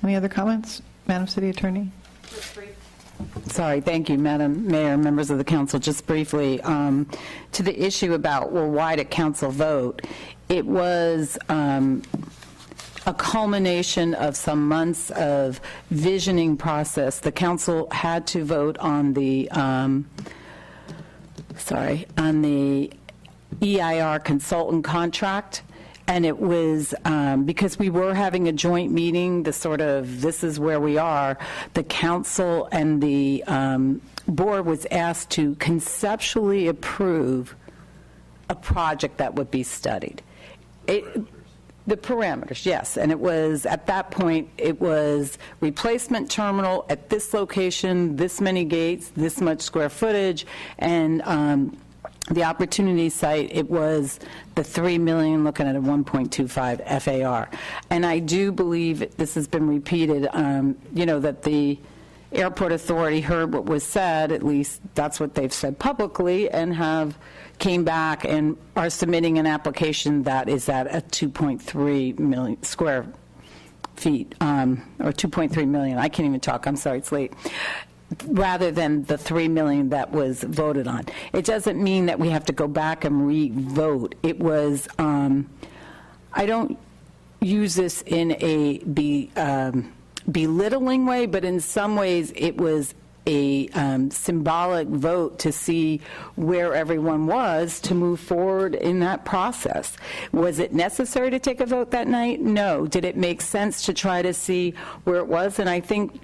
Any other comments, Madam City Attorney? Sorry, thank you, Madam Mayor, members of the council. Just briefly, to the issue about, well, why did council vote? It was a culmination of some months of visioning process. The council had to vote on the, on the EIR consultant contract. And it was because we were having a joint meeting, the sort of, this is where we are, the council and the board was asked to conceptually approve a project that would be studied. The parameters, yes. And it was, at that point, it was replacement terminal at this location, this many gates, this much square footage, and the opportunity site, it was the $3 million, looking at a 1.25 FAR. And I do believe, this has been repeated, you know, that the airport authority heard what was said, at least that's what they've said publicly, and came back and are submitting an application that is at a 2.3 million square feet, or 2.3 million. I can't even talk, I'm sorry, it's late. Rather than the $3 million that was voted on. It doesn't mean that we have to go back and re-vote. It was, I don't use this in a belittling way, but in some ways it was a symbolic vote to see where everyone was to move forward in that process. Was it necessary to take a vote that night? No. Did it make sense to try to see where it was? And I think,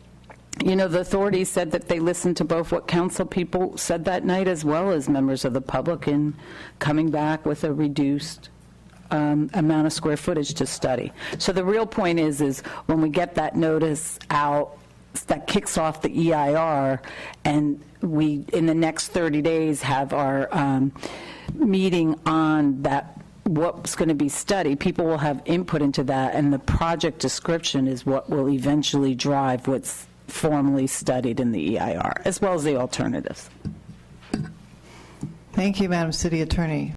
you know, the authorities said that they listened to both what council people said that night as well as members of the public in coming back with a reduced amount of square footage to study. So the real point is when we get that notice out that kicks off the EIR and we, in the next 30 days, have our meeting on that, what's going to be studied, people will have input into that, and the project description is what will eventually drive what's formally studied in the EIR, as well as the alternatives. Thank you, Madam City Attorney.